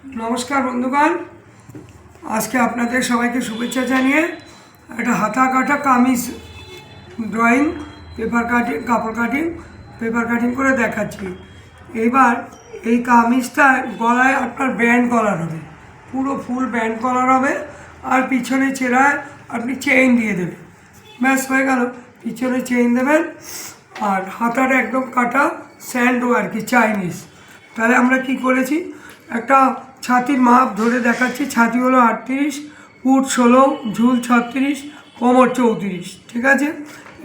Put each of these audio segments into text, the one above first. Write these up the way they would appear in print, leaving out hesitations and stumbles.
नमस्कार बंधुगण आज के आपनादेर सबाइके शुभेच्छा जानिए एक हाथा काटा कामिज ड्रयिंग पेपर काटिंग कापड़ काटिंग पेपर काटिंग करे देखाচ্ছি। এবার এই কামিজটা গলায় আপনার ব্যান্ড কলার হবে, পুরো ফুল ব্যান্ড কলার হবে আর পিছনে চেরায় আপনি চেইন দিয়ে দেবেন, ব্যাস হয়ে গেল। পিছনে চেইন দেবেন আর হাতাটা একদম কাটা স্যান্ডো আর কি চাইনিজ। তাহলে আমরা কি করেছি, একটা ছাতির মাপ ধরে দেখাচ্ছি। ছাতি হলো 38, পুট 16, ঝুল 36, কোমর 34, ঠিক আছে।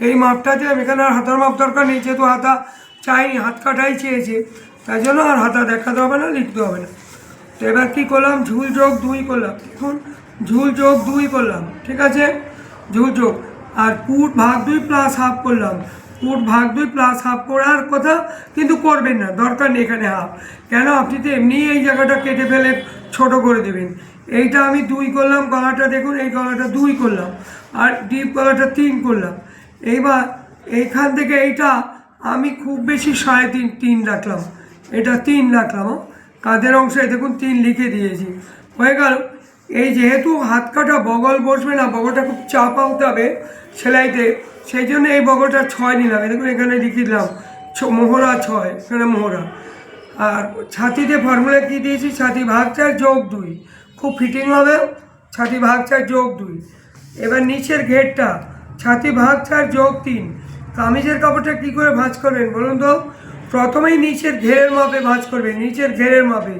এই মাপটা দিলাম, এখানে আর হাতার মাপ দরকার নেই, যেহেতু হাতা চাইনি, হাত কাটাই চেয়েছে, তাই জন্য আর হাতা দেখাতে হবে না, লিখতে হবে না। তো এবার কী করলাম, ঝুল যোগ 2 করলাম, দেখুন ঝুল যোগ 2 করলাম, ঠিক আছে, ঝুল যোগ। আর পুট ভাগ 2 প্লাস হাফ করলাম, পুট ভাগ 2 প্লাস হাফ করার কথা কিন্তু করবেন না, দরকার নেই এখানে হাফ। কেন, আপনি তো এমনি এই জায়গাটা কেটে ফেলে ছোট করে দেবেন। এইটা আমি 2 করলাম, গলাটা দেখুন এই গলাটা 2 করলাম, আর ডিপ গলাটা 3 করলাম। এইবার এইখান থেকে এইটা আমি খুব বেশি 3.5 রাখলাম, এটা 3 রাখলাম। কাঁধের অংশে দেখুন 3 লিখে দিয়েছি, হয়ে গেল। এই যেহেতু হাত কাটা বগল বসবে না, বগলটা খুব চাপা হতে হবে সেলাইতে, সেই জন্য এই বগলটা 6 নিলাম। দেখুন এখানে লিখে দিলাম মোহরা 6, এখানে মোহরা। আর ছাতিতে ফর্মুলা কী দিয়েছি, ছাতি ভাগ 4 যোগ 2, খুব ফিটিং হবে, ছাতি ভাগ 4 যোগ 2। এবার নিচের ঘেরটা ছাতি ভাগ 4 যোগ 3। কামিজের কাপড়টা কী করে ভাঁজ করবেন বলুন তো, প্রথমেই নিচের ঘেরের মাপে ভাঁজ করবেন, নিচের ঘেরের মাপে।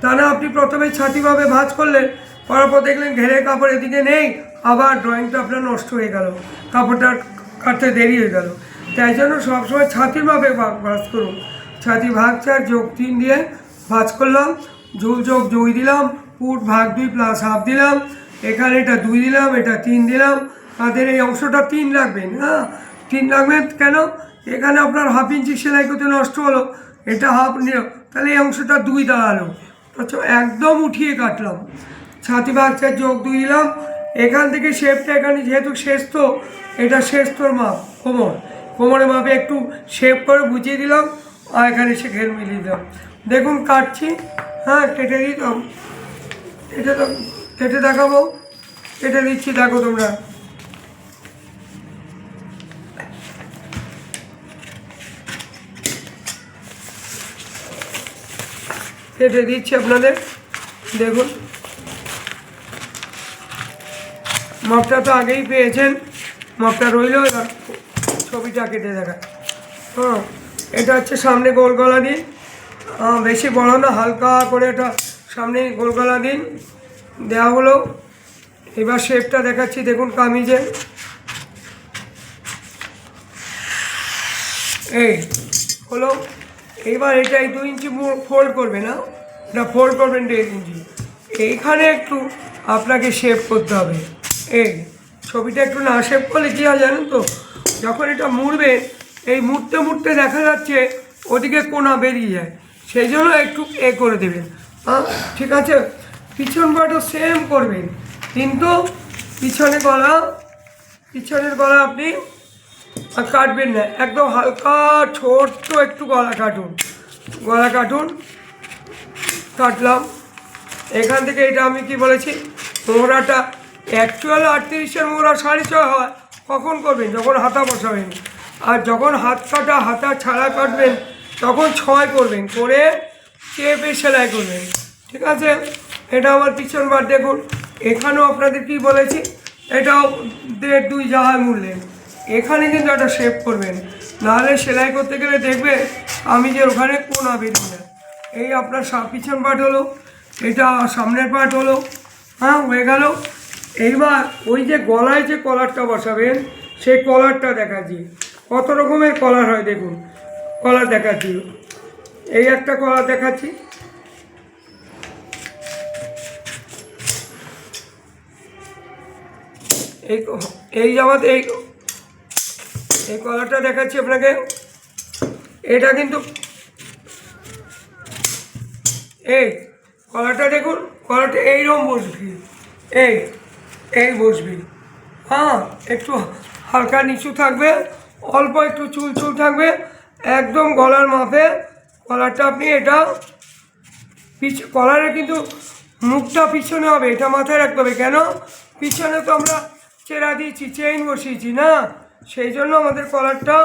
তা না আপনি প্রথমে ছাতিভাবে ভাঁজ করলেন, করার পর দেখলেন ঘেরের কাপড় এদিকে নেই, আবার ড্রয়িংটা আপনার নষ্ট হয়ে গেল, কাপড়টা কাটতে দেরি হয়ে গেল। তাই জন্য সবসময় ছাতির মাপে ভাঁজ করুন। ছাতি ভাগ 4 যোগ 3 দিয়ে ভাঁজ করলাম, ঝুল যোগ 2 দিলাম, পুট ভাগ 2 প্লাস হাফ দিলাম, এখানে এটা 2 দিলাম, এটা 3 দিলাম। তাদের এই অংশটা 3 রাখবেন, হ্যাঁ 3 রাখবেন। কেন, এখানে আপনার হাফ ইঞ্চি সেলাই করতে নষ্ট হলো, এটা হাফ নিল, তাহলে এই অংশটা 2 দাঁড়ালো। আচ্ছা একদম উঠিয়ে কাটলাম, ছাতি ভাগ 4 যোগ 2 দিলাম। এখান থেকে শেপটা এখানে যেহেতু শেষ, তো এটা শেষ তোর মাপ, কোমরের মাপে একটু শেপ করে বুঝিয়ে দিলাম, আর এখানে সে ঘের মিলিয়ে দিলাম। দেখুন কাটছি, হ্যাঁ কেটে দিতাম, এটা তো কেটে দেখাবো, কেটে দিচ্ছি, দেখো তোমরা। কেটে দিচ্ছি আপনাদের, দেখুন মাপটা তো আগেই পেয়েছেন, মাপটা রইল, এবার ছবিটা কেটে দেখা। হ্যাঁ এটা হচ্ছে সামনে গোল গলা দিন, বেশি বড় না, হালকা করে এটা সামনে গোল গলা দিন দেওয়া হলো। এবার শেপটা দেখাচ্ছি, দেখুন কামিজে এই হলো। এইবার এটাই 2 ইঞ্চি ফোল্ড করবে না, এটা ফোল্ড করবেন 1.5 ইঞ্চি। এইখানে একটু আপনাকে শেপ করতে হবে, এই ছবিটা একটু না শেপ করলে কী হয় জানেন তো, যখন এটা মুড়বে, এই মুড়তে মুড়তে দেখা যাচ্ছে ওদিকে কোনা বেরিয়ে যায়, সেই জন্য একটু করে দেবেন, হ্যাঁ ঠিক আছে। পিছন পাটও সেম করবেন, কিন্তু পিছনের গলা আপনি কাটবেন না, একদম হালকা ছোট্ট একটু গলা কাটুন। কাটলাম এখান থেকে, এটা আমি কি বলেছি, মোহরাটা অ্যাকচুয়াল 38-এর মোহরা 6.5 হয়, কখন করবেন, যখন হাতা বসাবেন। আর যখন হাতা ছাড়া কাটবেন তখন 6 করবেন, করে চেপে সেলাই করবেন, ঠিক আছে। এটা আমার পিছন বার দেখুন, এখানেও আপনাদের কি বলেছি, এটাও 1.5-2 যা হয় মূল্যের। এখানে কিন্তু একটা শেপ করবেন, নাহলে সেলাই করতে গেলে দেখবে আমি যে ওখানে কোনা বেরিয়ে যায়। এই আপনার পিছন পার্ট হলো, এটা সামনের পার্ট হলো, হ্যাঁ হয়ে গেল। এইবার ওই যে গলায় যে কলারটা বসাবেন, সেই কলারটা দেখাচ্ছি, কত রকমের কলার হয় দেখুন, কলার দেখাচ্ছি, এই একটা কলার দেখাচ্ছি, এই জামাতে এই কলারটা দেখাচ্ছি আপনাকে। এটা কিন্তু এই কলারটা দেখুন, কলারটা এইরকম বসবি, এই বসবি, হ্যাঁ একটু হালকা নিচু থাকবে, অল্প একটু চুল থাকবে, একদম গলার মাপে কলারটা আপনি এটা কলারে কিন্তু মুখটা পিছনে হবে, এটা মাথায় রাখতে হবে। কেন? পিছনে তো আমরা চেরা দিয়েছি, চেইন বসিয়েছি না, সেই জন্য আমাদের কলারটা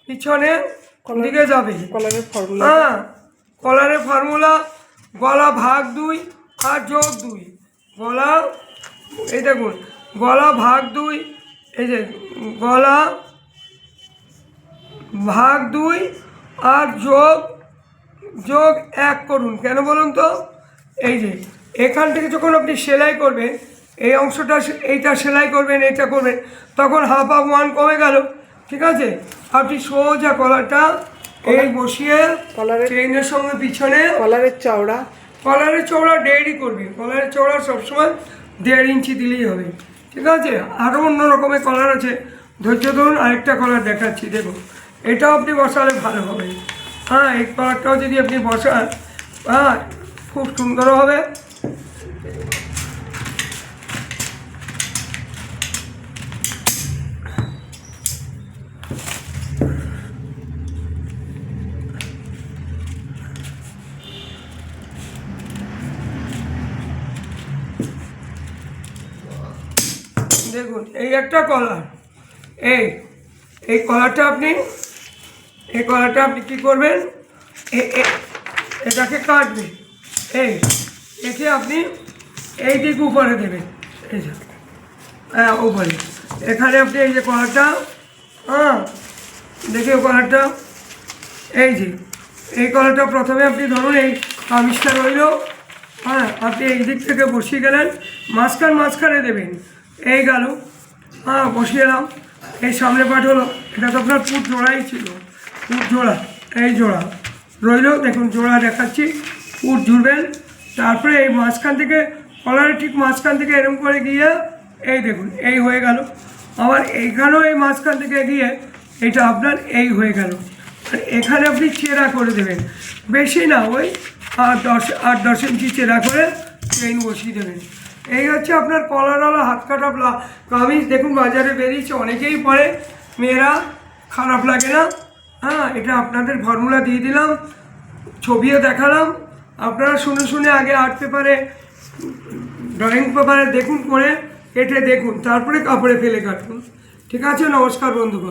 পিছনে দিকে যাবে। কলারের ফর্মুলা, হ্যাঁ, কলারের ফর্মুলা গলা ভাগ 2 আর যোগ 2। গলা, এই দেখুন, গলা ভাগ 2, এই যে গলা ভাগ 2 আর যোগ 1 করুন। কেন বলুন তো? এই যে এখান থেকে যখন আপনি সেলাই করবেন, এই অংশটা এইটা সেলাই করবেন, এইটা করবেন, তখন হাফ 1 কমে গেল। ঠিক আছে, আপনি সোজা কলারটা এই বসিয়ে কলারের চেইনের সঙ্গে পিছনে কলারের চওড়া 1.5 করবে। কলারের চওড়া সবসময় 1.5 ইঞ্চি দিলেই হবে। ঠিক আছে, আরও অন্য রকমের কলার আছে, ধৈর্য ধরুন, আরেকটা কলার দেখাচ্ছি। দেখুন, এটাও আপনি বসালে ভালো হবে। হ্যাঁ, এই কলারটাও যদি আপনি বসান, হ্যাঁ, খুব সুন্দর হবে। দেখুন, এই একটা কলার, এই কলারটা আপনি কী করবেন, এটাকে কাটবেন, একে আপনি এই দিক উপরে দেবেন, এই যে, হ্যাঁ, উপরে। এখানে আপনি এই যে কলারটা, হ্যাঁ, দেখে কলারটা, এই যে এই কলারটা প্রথমে আপনি ধরুন, এই কামিজটা রইল, হ্যাঁ, আপনি এই দিক থেকে বসিয়ে গেলেন, মাঝখানে দেবেন, এই গেল, হ্যাঁ, বসিয়ে এলাম। এই সামনে পাট হলো, এটা তো আপনার পুট জোড়াই ছিল, পুট জোড়া, এই জোড়া রইল, দেখুন জোড়া দেখাচ্ছি, পুট জুড়বেন। তারপরে এই মাঝখান থেকে, কলারের ঠিক মাঝখান থেকে এরকম করে গিয়ে, এই দেখুন, এই হয়ে গেল। আবার এইখানেও এই মাঝখান থেকে গিয়ে এটা আপনার এই হয়ে গেল। আর এখানে আপনি চেরা করে দেবেন, বেশি না, ওই 8-10 ইঞ্চি চেরা করে চেইন বসিয়ে দেবেন। এই হচ্ছে আপনার কলারওয়ালা হাত কাটা কামিজ। দেখুন, বাজারে বেরিয়েছে, অনেকেই পরে, মেয়েরা, খারাপ লাগে না। হ্যাঁ, এটা আপনাদের ফর্মুলা দিয়ে দিলাম, ছবিও দেখালাম। আপনারা শুনে আগে আর্ট পেপারে, ড্রয়িং পেপারে দেখুন, করে কেটে দেখুন, তারপরে কাপড়ে ফেলে কাটুন। ঠিক আছে, নমস্কার বন্ধুগণ।